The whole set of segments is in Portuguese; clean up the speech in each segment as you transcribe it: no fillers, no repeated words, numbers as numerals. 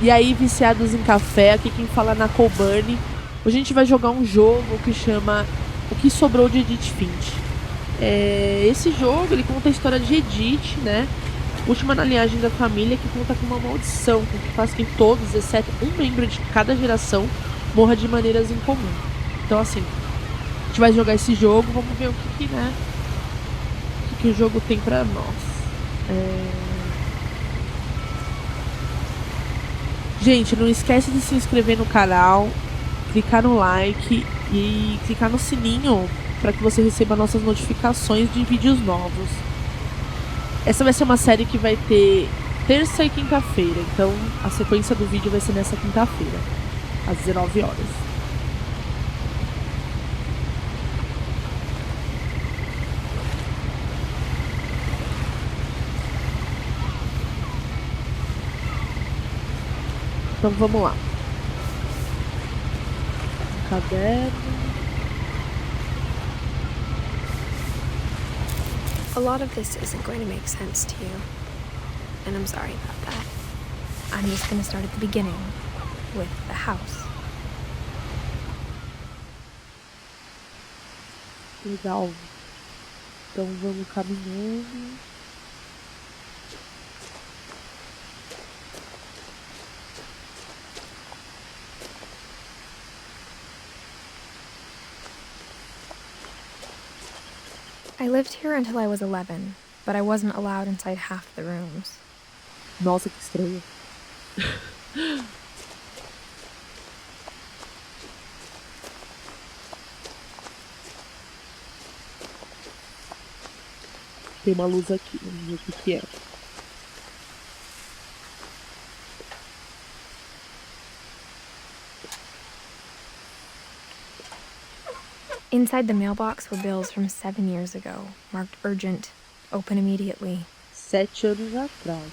E aí, viciados em café, aqui quem fala é na Coburn. Hoje a gente vai jogar um jogo que chama O que Sobrou de Edith Finch. Esse jogo, ele conta a história de Edith, né? Última na linhagem da família, que conta com uma maldição, que faz que todos, exceto um membro de cada geração, morra de maneiras incomuns. Então, assim, a gente vai jogar esse jogo, vamos ver o que o jogo tem pra nós. Gente, não esquece de se inscrever no canal, clicar no like e clicar no sininho para que você receba nossas notificações de vídeos novos. Essa vai ser uma série que vai ter terça e quinta-feira, então a sequência do vídeo vai ser nessa quinta-feira, às 19 horas. Então vamos lá. Caderno. A lot of this isn't going to make sense to you, and I'm sorry about that. I'm just going to start at the beginning, with the house. Legal. Então vamos caminhando. I lived here until I was 11, but I wasn't allowed inside half the rooms. Nossa, que estranho. Tem uma luz aqui, vamos ver o que é. Inside the mailbox were bills from 7 years ago, marked urgent, open immediately. 7 anos atrás.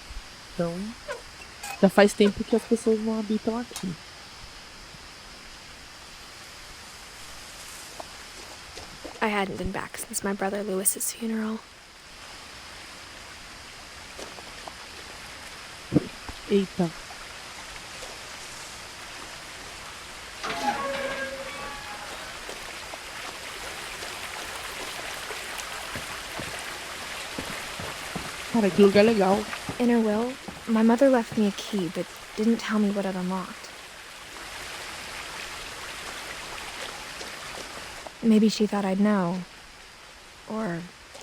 Então, já faz tempo que as pessoas não habitam aqui. I hadn't been back since my brother Lewis's funeral. Eita. Cara, que lugar legal. In her will, my mother left me a key, but didn't tell me what it unlocked. Maybe she thought I'd know. Or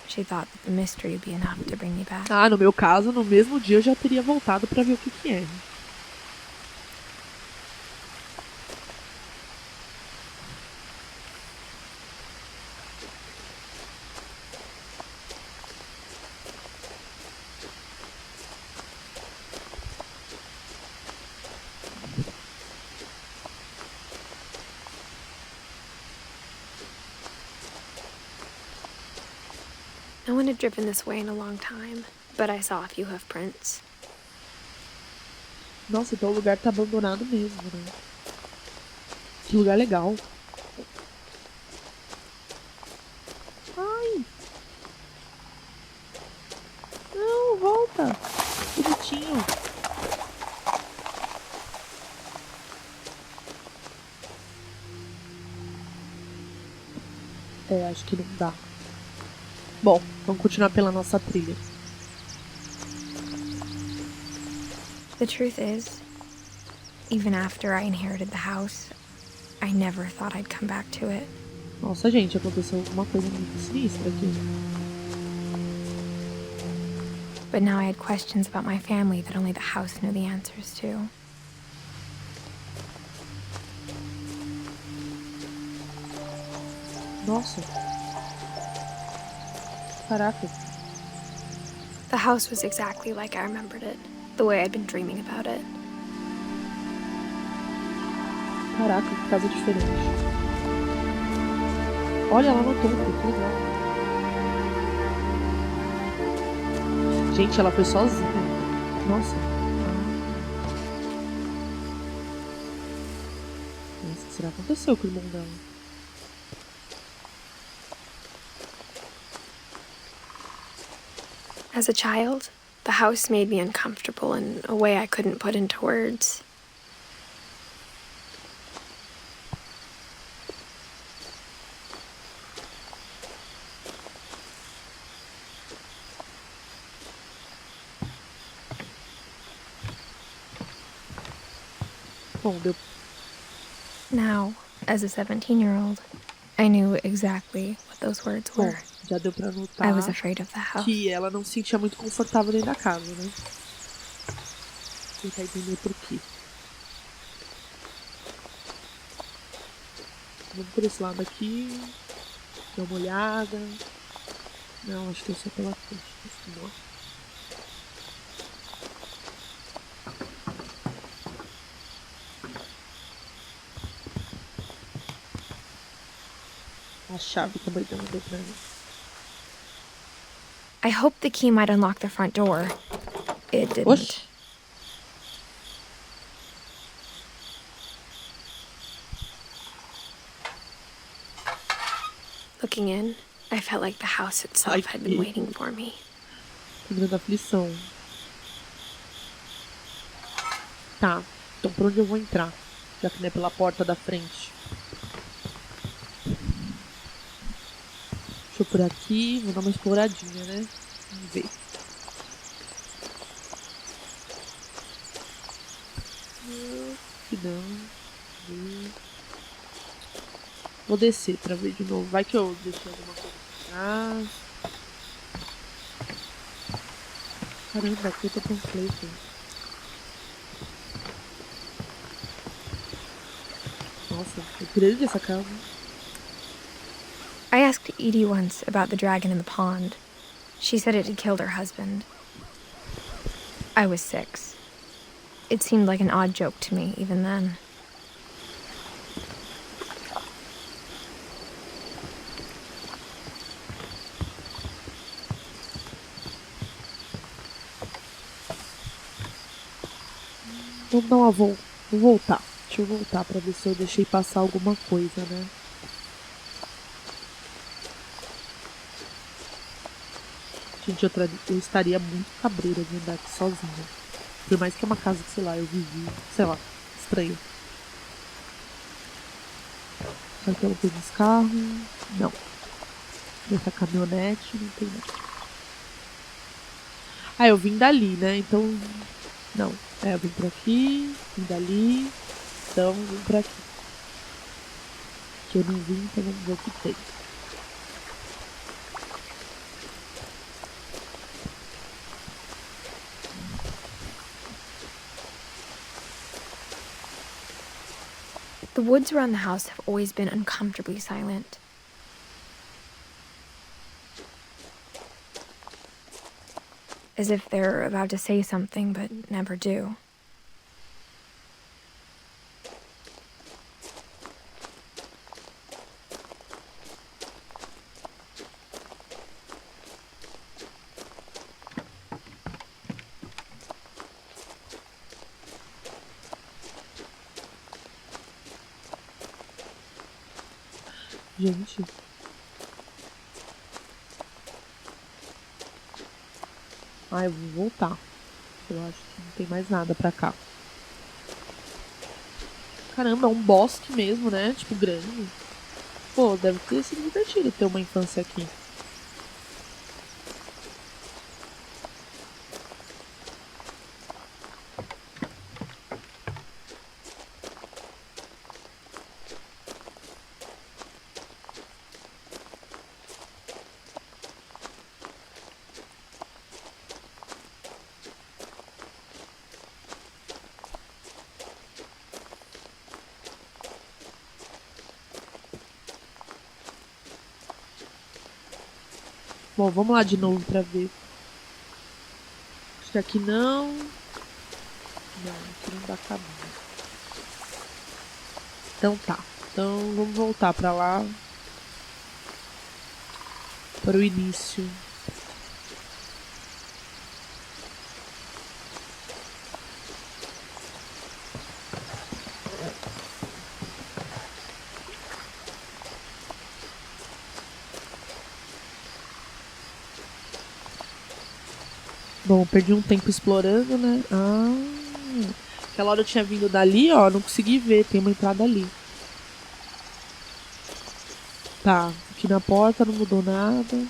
she thought that the mystery would be enough to bring me back. Ah, no meu caso, no mesmo dia eu já teria voltado pra ver o que é. No one had driven this way in a long time, but I saw a few hoof prints. Nossa, então o lugar tá abandonado mesmo, né? Que lugar legal. Ai! Não, volta! Bonitinho. Acho que não dá. Bom, vamos continuar pela nossa trilha. The truth is, even after I inherited the house, I never thought I'd come back to it. Nossa, gente, aconteceu alguma coisa muito sinistra aqui. But now I had questions about my family that only the house knew the answers to. Nossa. Caraca. The house was exactly like I remembered it, the way I'd been dreaming about it. Caraca, que casa diferente. Olha lá no topo, que legal. Gente, ela foi sozinha. Nossa. Nossa, o que será que aconteceu com o irmão dela? As a child, the house made me uncomfortable in a way I couldn't put into words. Bom, deu. Now, as a 17-year-old, I knew exactly what those words Bom, were. já deu pra notar I was afraid of the house. que ela não se sentia muito confortável dentro da casa, né? Vou tentar entender por quê. Vamos por esse lado aqui. Dá uma olhada. Não, acho que é só pela frente. Não. A chave também não deu pra mim. I hoped the key might unlock the front door. It didn't. Oxi. Looking in, I felt like the house itself had been waiting for me. Tô vendo aflição. Tá, então por onde eu vou entrar? Já que não é pela porta da frente. Deixa eu por aqui, vou dar uma exploradinha, né? Vamos ver. Que não. Vou descer pra ver de novo. Vai que eu deixei alguma coisa atrás. Caramba, aqui eu tô com panfleto. Nossa, é grande essa casa. I asked Edie once about the dragon in the pond. She said it had killed her husband. I was 6. It seemed like an odd joke to me, even then. Vamos dar uma volta. Vou voltar. Deixa eu voltar pra ver se eu deixei passar alguma coisa, né? Gente, eu estaria muito cabreira de andar aqui sozinha. Por mais que é uma casa que, sei lá, eu vivi. Sei lá, estranho. Será que ela tem esse carro? Não. Essa caminhonete não tem nada. Ah, eu vim dali, né? Então. Não. É, eu vim por aqui, vim dali. Então, vim por aqui. Que eu não vim, então vamos ver o que tem. The woods around the house have always been uncomfortably silent. As if they're about to say something but never do. Gente. Ah, eu vou voltar. Eu acho que não tem mais nada pra cá. Caramba, é um bosque mesmo, né? Tipo, grande. Pô, deve ter sido divertido ter uma infância aqui. Bom, vamos lá de novo pra ver. Acho que aqui não. Não, aqui não dá caminho. Então tá. Então vamos voltar pra lá. Para o início. Bom, perdi um tempo explorando, né? Aquela hora eu tinha vindo dali, ó. Não consegui ver. Tem uma entrada ali. Tá. Aqui na porta não mudou nada.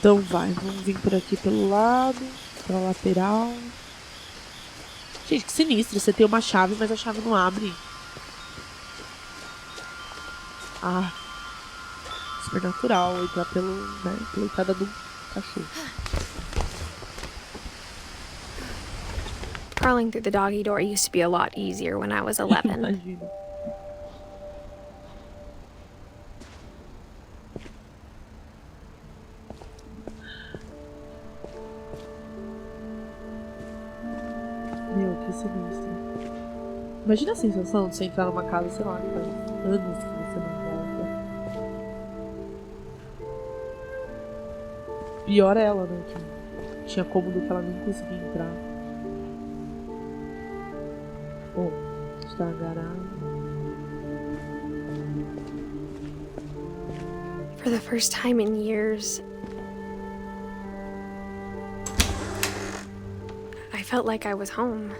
Então vai, vamos vir por aqui pelo lado, pela lateral. Gente, que sinistro. Você tem uma chave, mas a chave não abre. Super natural entrar pela entrada do cachorro. Crawling through the doggy door used to be a lot easier when I was 11. Imagina. Meu, que sinistro. Imagina a sensação de você entrar numa casa, sei lá, faz anos que você não volta. Pior ela, né? Que tinha cômodo que ela nem conseguia entrar. Bom, está na garagem. For the first time in years, I felt like I was home.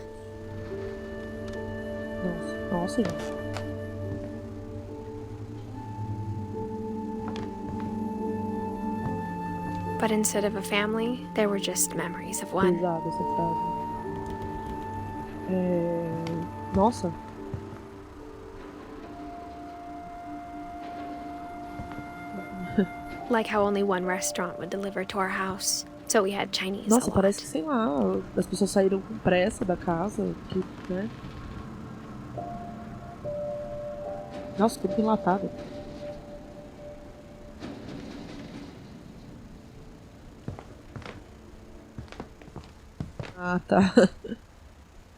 Nossa, gente. But instead of a family, there were just memories of one. Pesada essa frase. Nossa. Like how only one restaurant would deliver to our house. So we had Chinese Nossa, a lot. parece que, sei lá, as pessoas saíram com pressa da casa, que, né? Nossa, tudo enlatado. Ah, tá.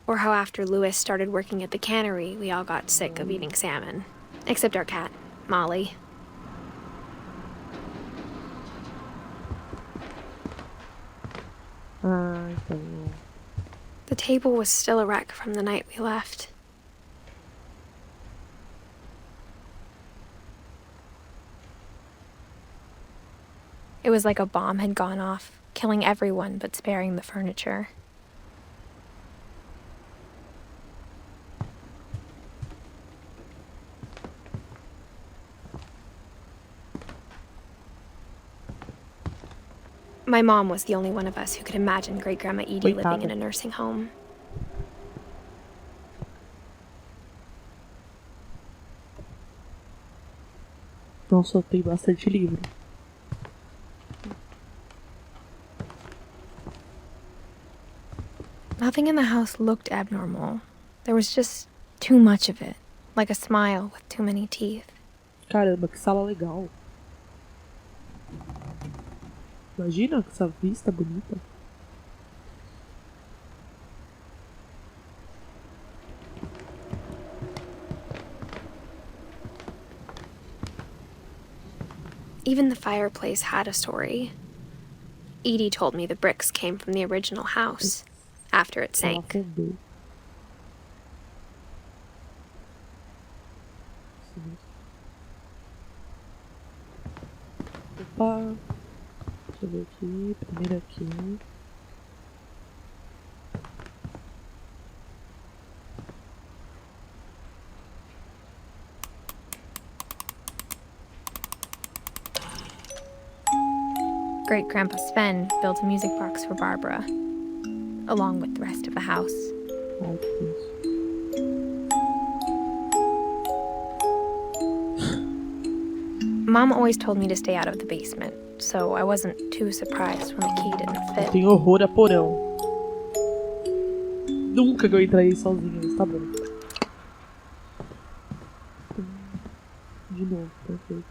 Or how after Louis started working at the cannery, we all got sick of eating salmon. Except our cat, Molly. Então. The table was still a wreck from the night we left. It was like a bomb had gone off, killing everyone but sparing the furniture. My mom was the only one of us who could imagine Great-Grandma Edie living in a nursing home. Nossa, tem bastante livro. Nothing in the house looked abnormal. There was just too much of it, like a smile with too many teeth. Caramba, que sala legal. Imagina essa vista bonita. Even the fireplace had a story. Edie told me the bricks came from the original house after it sank. Opa! Deixa eu ver aqui. Primeiro aqui. Great-Grandpa Sven built a music box for Barbara, along with the rest of the house. Ai, que Deus. Mom always told me to stay out of the basement, so I wasn't too surprised when the key didn't fit. Tem horror a porão. Nunca que eu entraria sozinha, mas tá bom. De novo, perfeito.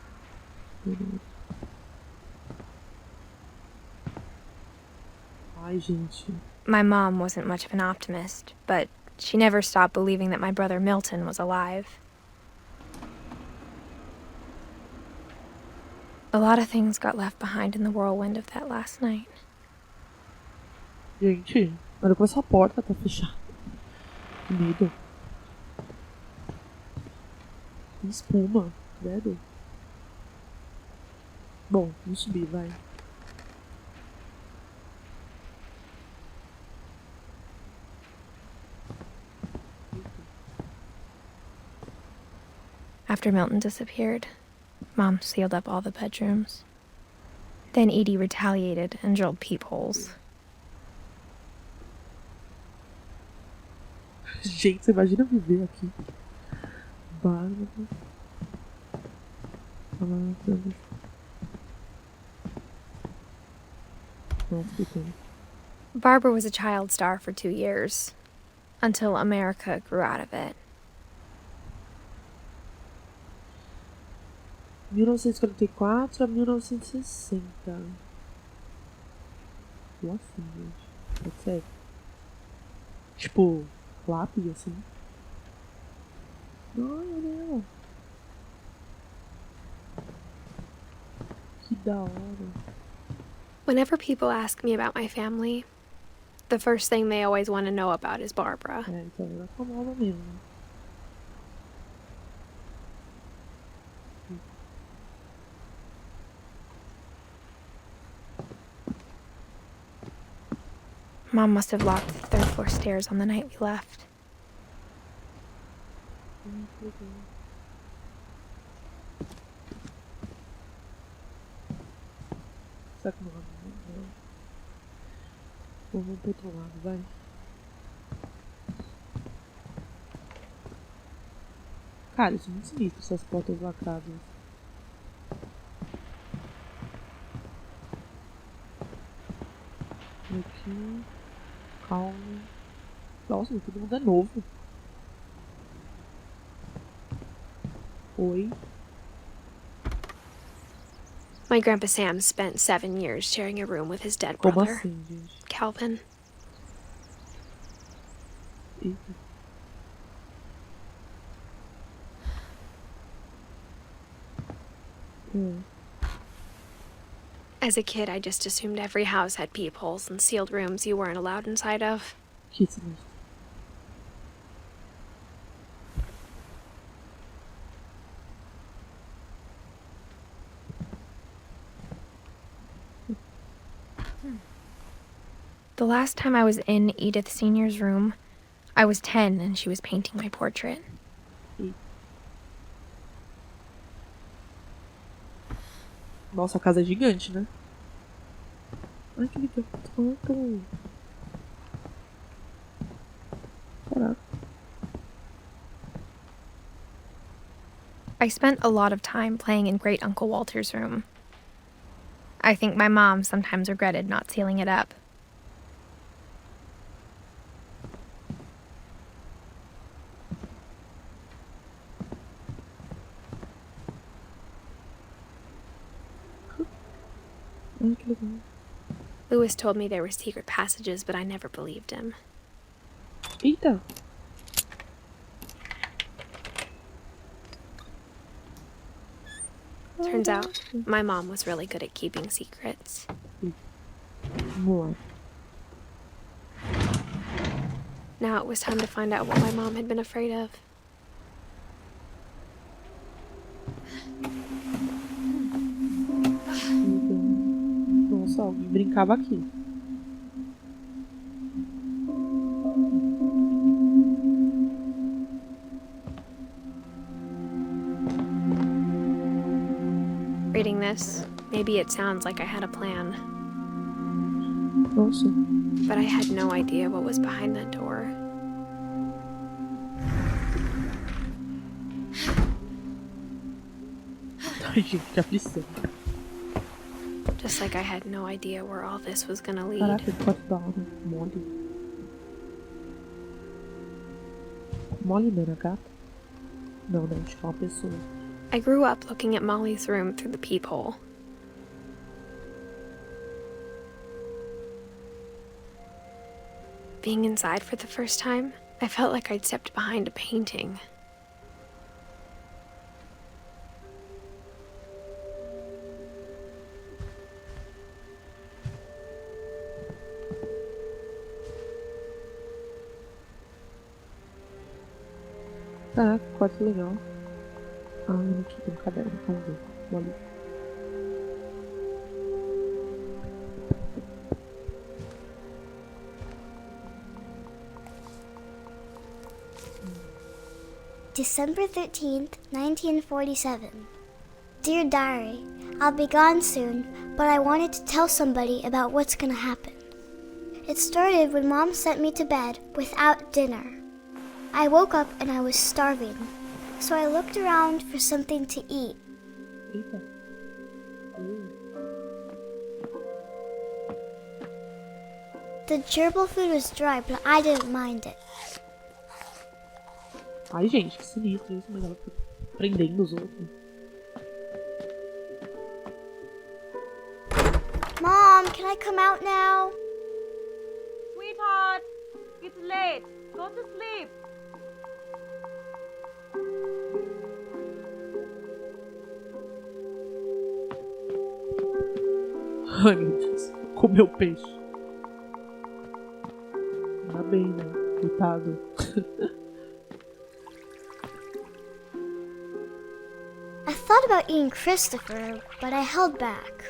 Ai, gente. My mom wasn't much of an optimist, but she never stopped believing that my brother Milton was alive. A lot of things got left behind in the whirlwind of that last night. Gente, olha como essa porta tá fechada. Que medo. Que espuma, credo. Bom, vamos subir, vai. After Milton disappeared, Mom sealed up all the bedrooms. Then Edie retaliated and drilled peepholes. Gente, você imagina viver aqui. Bárbara. Barbara was a child star for 2 years, until America grew out of it. 1944 a 1960. Como assim, gente? É sério? Tipo, lápis assim? Não. Que da hora. Whenever people ask me about my family, the first thing they always want to know about is Barbara. É, então ela é famosa mesmo. Mom must have locked the third floor stairs on the night we left. Será que não abre? Não. Vamos pro outro lado, vai. Cara, isso é muito sinistro, essas portas lacradas. Aqui. Calma. Nossa, todo mundo é novo. Oi. My Grandpa Sam spent 7 years sharing a room with his dead Como brother, assim, gente? Calvin. Eita. As a kid, I just assumed every house had peepholes and sealed rooms you weren't allowed inside of. Que sinistro. The last time I was in Edith Sr.'s room, I was 10 and she was painting my portrait. Nossa, a casa é gigante, né? Ai, que legal. Caraca. I spent a lot of time playing in Great Uncle Walter's room. I think my mom sometimes regretted not sealing it up. Ai, que legal. Lewis told me there were secret passages, but I never believed him. Eita. Turns out, my mom was really good at keeping secrets. Vamos lá. Now it was time to find out what my mom had been afraid of. Nossa, alguém brincava aqui. Reading this, maybe it sounds like I had a plan, Nossa. but I had no idea what was behind that door. Ai, gente, que aflição. Just like I had no idea where all this was gonna lead. Caraca, ele pode dar uma mole. Molly não era gata? Não, acho que é uma pessoa. I grew up looking at Molly's room through the peephole. Being inside for the first time, I felt like I'd stepped behind a painting. Caraca, quarto legal. Aqui tem um caderno, vamos ver. Molly. December 13th, 1947. Dear Diary, I'll be gone soon, but I wanted to tell somebody about what's gonna happen. It started when Mom sent me to bed without dinner. I woke up and I was starving, so I looked around for something to eat. Eita. The gerbil food was dry, but I didn't mind it. Ai, gente, que sinistro isso, mas ela fica prendendo os outros. Mom, can I come out now? Sweetheart, it's late. Go to sleep. Ai, meu Deus. Comeu peixe. Ainda bem, né? Coitado. I thought about eating Christopher, but I held back.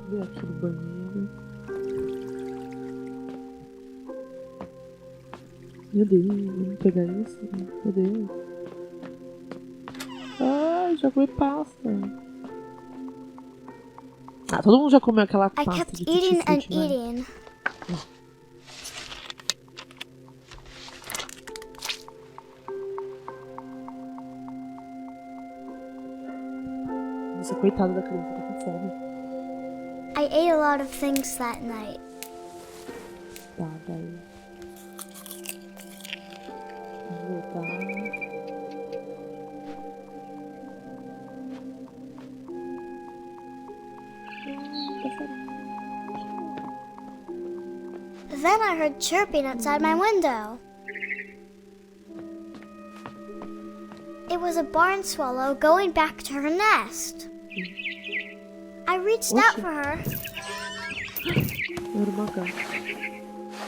Vou aqui no banheiro. Meu Deus, vamos pegar isso? Meu Deus. Ai, já comi pasta. Ah, todo mundo já comeu aquela I pasta kept de eating and tutti-frutti, né? eating. Nossa, coitada da criança, tá com fome. I ate a lot of things that night. Tá, daí. Vou voltar. Then I heard chirping outside my window. It was a barn swallow going back to her nest. I reached out for her. Era uma gata.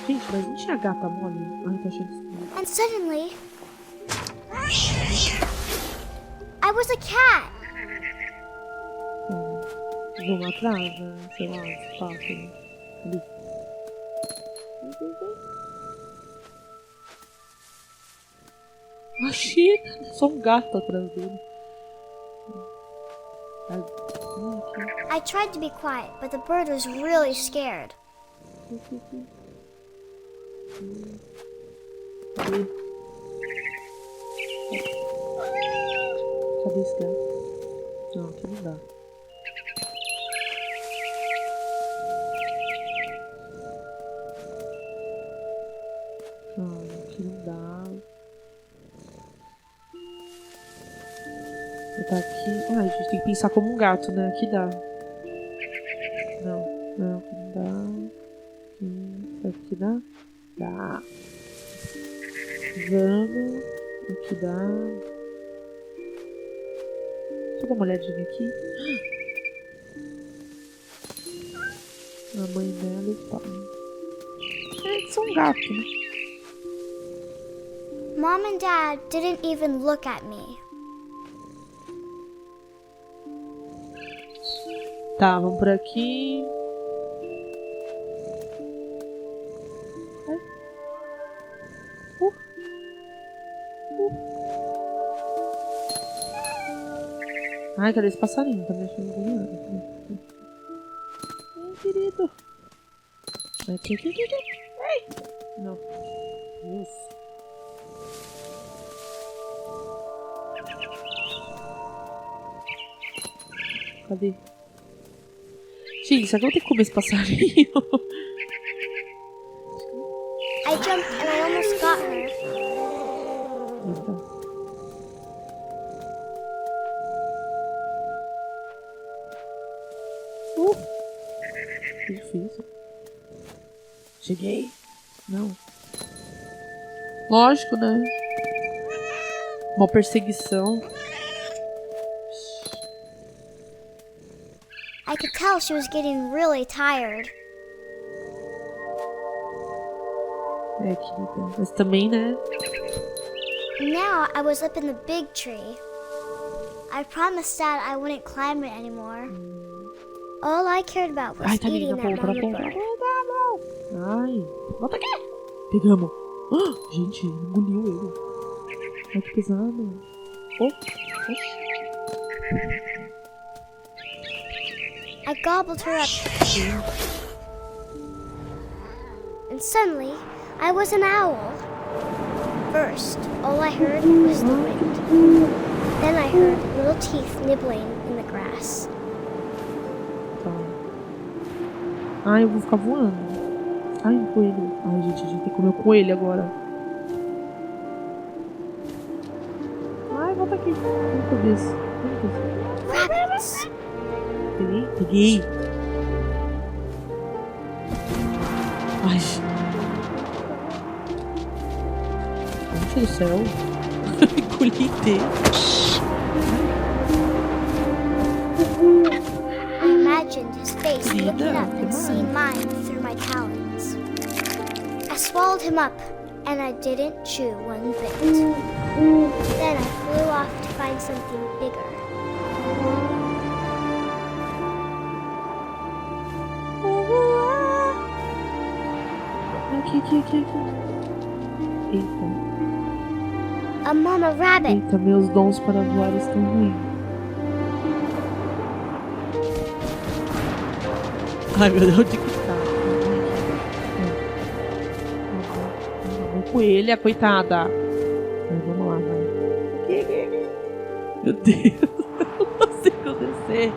Gente, mas não tinha gata mole? Ai, tá cheio de espinho. And suddenly, I was a cat. Vamos atrás, né? Sei lá, espaço. Ali. Achei! Só um gato atrás dele. I tried to be quiet, but the bird was really scared. Cadê? Cadê esse gato? Não, aqui não dá. Não, aqui não dá. Vou botar aqui. Ah, a gente tem que pensar como um gato, né? Aqui dá. Não, aqui não dá. Aqui dá? Dá. Vamos. Aqui dá. Deixa eu dar uma olhadinha aqui. A mãe dela e o pai. Eles são gatos, né? Mom and Dad didn't even look at me. Tá, vamos por aqui. Ai, cadê esse passarinho? Tá me achando bonito. Ai, querido. Aqui. Ai. Não. Isso. Cadê? Gente, será que eu vou ter que comer esse passarinho? I jumped and I almost got her. Eita. Que difícil. Cheguei. Não. Lógico, né? Uma perseguição. I could tell she was getting really tired. É, querida. Mas também, né? Now I was up in the big tree. I promised Dad I wouldn't climb it anymore. All I cared about was Ai, tá eating linda, that pô, mammoth. Ai, volta aqui. Pegamos. Ah, gente, engoliu ele. Ai, que pesado. Oh, oxi. I gobbled her up. And suddenly, I was an owl. First, all I heard was the wind. Then I heard little teeth nibbling in the grass. Tá. Ai, eu vou ficar voando. Ai, um coelho. Ai, gente, a gente tem que comer o coelho agora. Ai, volta aqui. Vem por isso. Rabbits! Peguei? Peguei. Ai. Gente do céu. Engoli inteiro. I imagined his face looking up and seeing mine through my talons. I swallowed him up, and I didn't chew one bit. Then I flew off to find something bigger. Aqui. Eita. A mama rabbit! Eita, meus dons para voar estão ruins. Ai, meu Deus, onde que tá? Coelha, coitada. Ai, vamos lá, vai. Meu Deus, eu não consigo descer.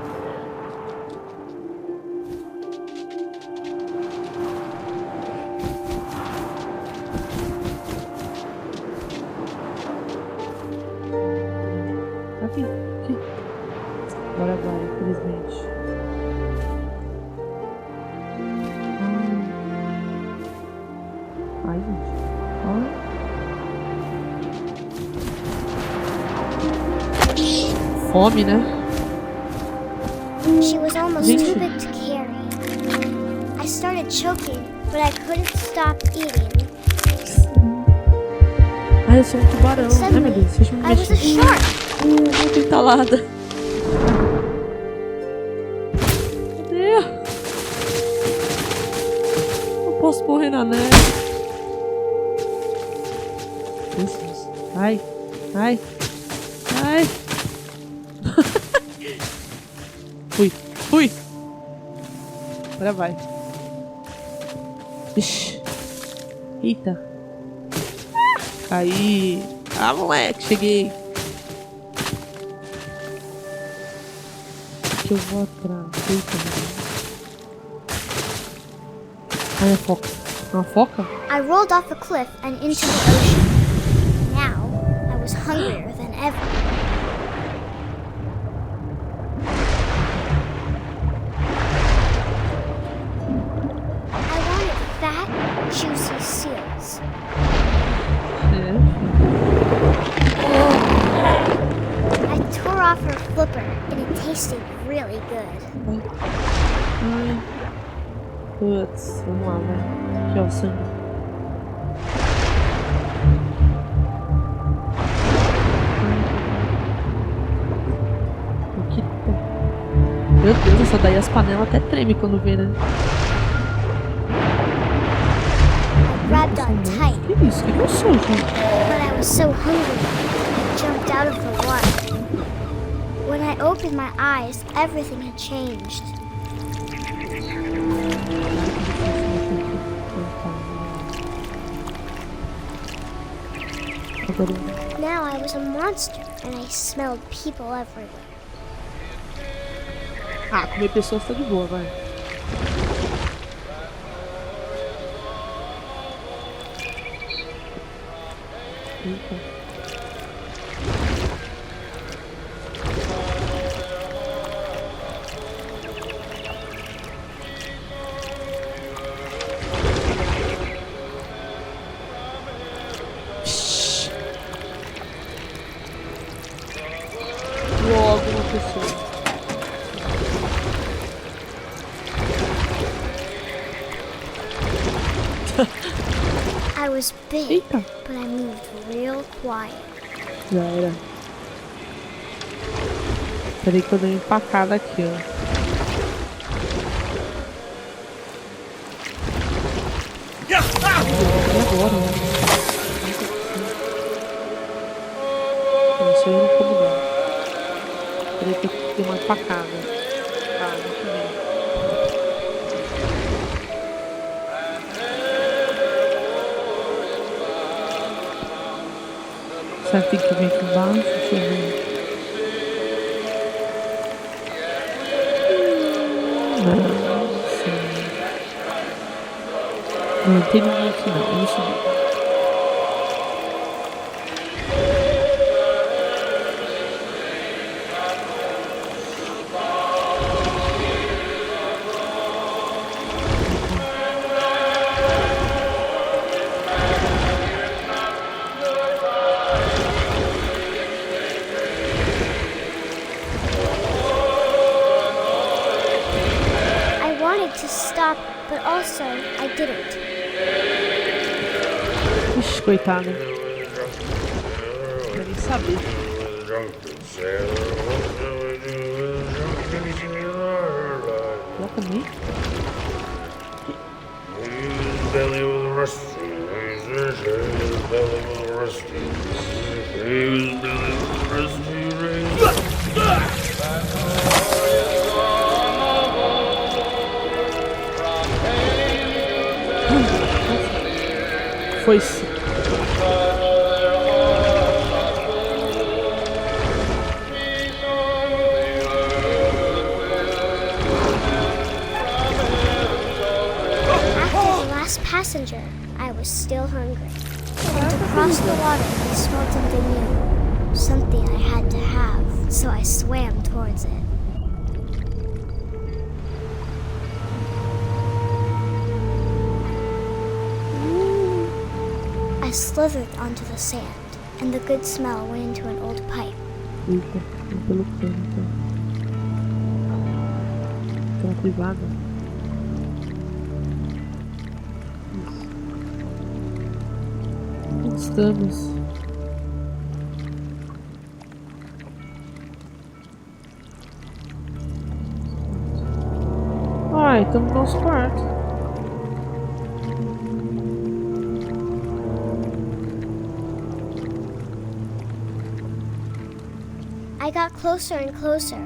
Aqui. Agora vai, infelizmente. Ai, gente. Fome, né? She was almost too big to carry. I started choking, but I couldn't stop eating. Ai, eu sou um tubarão. Ai, meu Deus, deixa eu me I was a mexer. shark! Muito entalada. Meu Deus. Não posso morrer na neve. Jesus. Ai. Fui. Agora vai. Ixi. Eita. Caí. Ah, moleque, cheguei. Aqui eu vou atrás. Eita, ai, é foca. É uma foca? I rolled off a cliff and into the ocean. Now, I was hungrier than ever. I wanted fat, juicy seals. I tore off her flipper, and it tasted really good. Ai. Putz, vamos lá, vai. Aqui, ó, sangue. Aqui. Meu Deus, essa daí as panelas até tremem quando vê, né? I grabbed on tight, Que isso? Que eu sou, gente? but I was so hungry, I jumped out of the water. When I opened my eyes, everything had changed. Now I was a monster, and I smelled people everywhere. Ah, comer pessoas tá de boa, vai. Eita. Logo uma pessoa. I was big, Eita. but I moved real quiet. Já era. Peraí que eu dei uma empacada aqui, ó. E agora, né? Isso aí não como não. Peraí que eu dei uma empacada. Tá, muito bem. Será que tem que vir aqui embaixo? Deixa eu ver. Não sei. Não tem ninguém aqui não. Vamos subir. To stop, but also I didn't. Ixi, coitada. Não quero nem saber. Lá também? Foi-se. After the last passenger, I was still hungry. And across the water, I smelled something new. Something I had to have, so I swam towards it. I slithered onto the sand, and the good smell went into an old pipe. Eita, pelo canto. Aquela privada. Isso. Onde estamos? Ai, estamos no nosso quarto. I got closer and closer.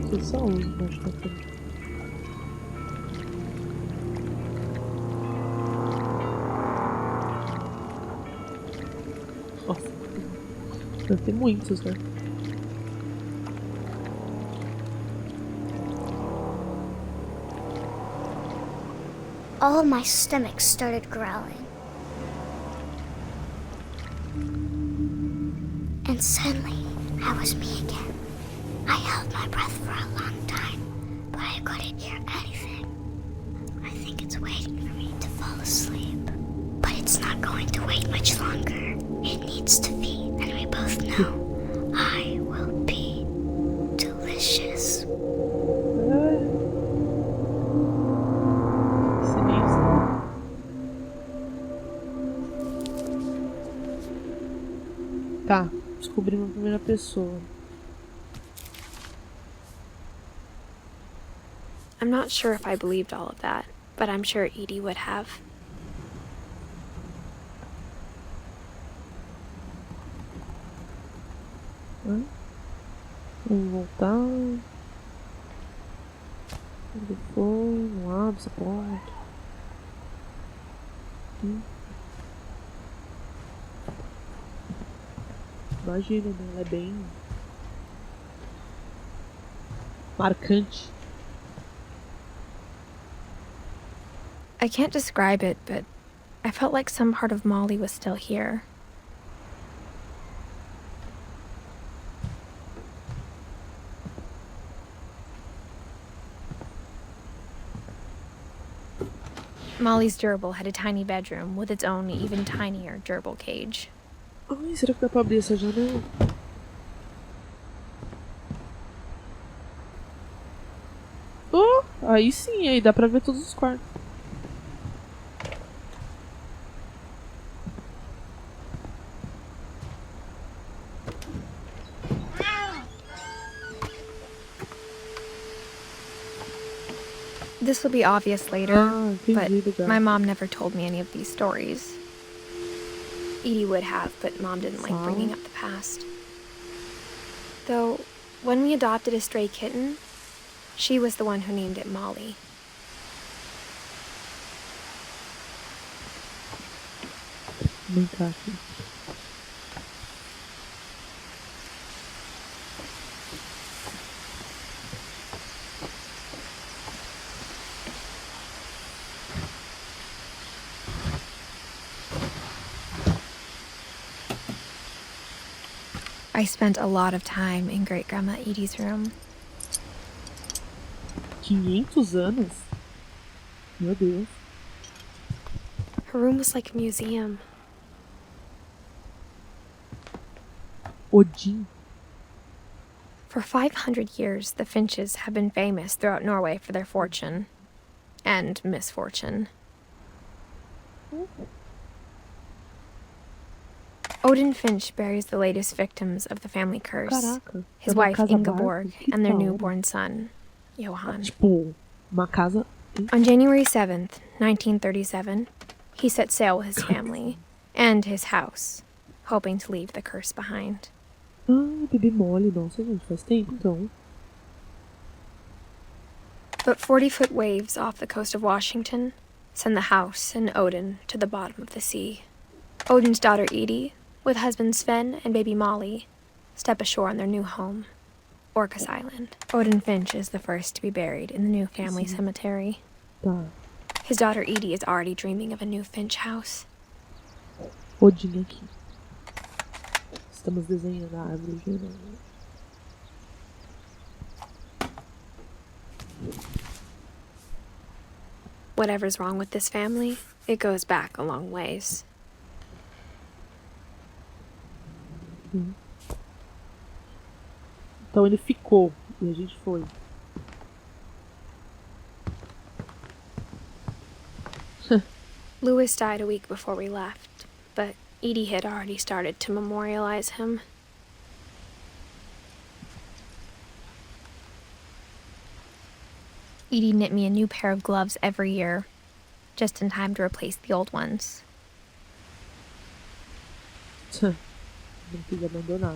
Vocês são onde embaixo da cama? Nossa, deve ter muitos, né? All my stomach started growling. And suddenly, I was me again. I held my breath for a long time, but I couldn't hear anything. I think it's waiting for me to fall asleep. But it's not going to wait much longer. It needs to feed, and we both know I will be delicious. Tá, descobrimos a primeira pessoa. I'm not sure if I believed all of that, but I'm sure Edie would have. Vamos voltar. Onde foi? Não abre essa porta. Imagina, né? Ela é bem marcante. I can't describe it, but I felt like some part of Molly was still here. Molly's gerbil had a tiny bedroom with its own even tinier gerbil cage. Ai, será que dá pra abrir essa janela? Oh, aí sim, aí dá pra ver todos os quartos. This will be obvious later, entendi, but legal. my mom never told me any of these stories. Edie would have, but Mom didn't like bringing up the past. Though, when we adopted a stray kitten, she was the one who named it Molly. Vem cá aqui. I spent a lot of time in Great-Grandma Edie's room. 500 anos? Meu Deus. Her room was like a museum. Odin. For 500 years, the Finches have been famous throughout Norway for their fortune. And misfortune. Odin Finch buries the latest victims of the family curse. Caraca. His wife Ingeborg and their newborn son, Johan. Tipo, uma casa... On January 7th, 1937, he set sail with his family and his house, hoping to leave the curse behind. Ah, bebê mole. Nossa, gente, faz tempo, então. But 40-foot waves off the coast of Washington send the house and Odin to the bottom of the sea. Odin's daughter Edie, with husband Sven and baby Molly, step ashore on their new home, Orcas Island. Odin Finch is the first to be buried in the new family cemetery. Tá. His daughter Edie is already dreaming of a new Finch house. Odin aqui. Estamos desenhando a árvore genealógica. Whatever's wrong with this family, it goes back a long ways. Então ele ficou e a gente foi. Louis died a week before we left, but Edie had already started to memorialize him. Edie knit me a new pair of gloves every year, just in time to replace the old ones. Não quis abandonar.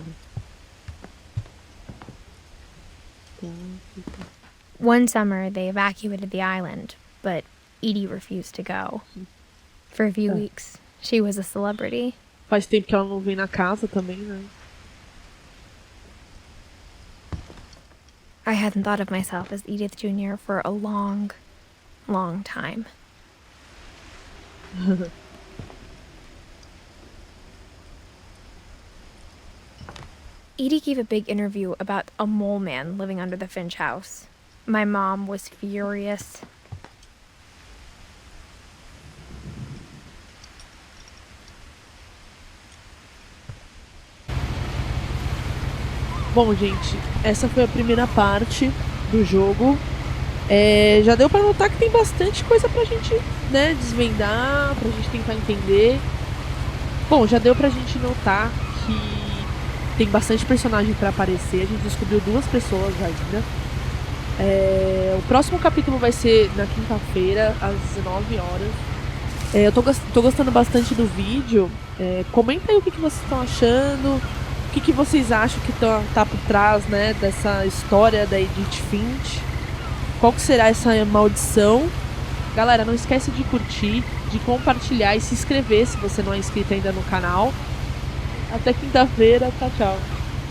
One summer, they evacuated the island, but Edie refused to go. For a few weeks, she was a celebrity. Faz tempo que ela não vem na casa também, né? I hadn't thought of myself as Edith Jr. for a long, long time. Edie gave a big interview about a mole man living under the Finch house. My mom was furious. Bom, gente, essa foi a primeira parte do jogo. Já deu pra notar que tem bastante coisa pra gente, né, desvendar, pra gente tentar entender. Bom, já deu pra gente notar que tem bastante personagem pra aparecer. A gente descobriu 2 pessoas ainda. O próximo capítulo vai ser na quinta-feira, às 19 horas. Eu tô gostando bastante do vídeo. Comenta aí o que vocês estão achando. O que vocês acham que tá por trás, né, dessa história da Edith Finch? Qual que será essa maldição? Galera, não esquece de curtir, de compartilhar e se inscrever se você não é inscrito ainda no canal. Até quinta-feira. Tchau, tchau.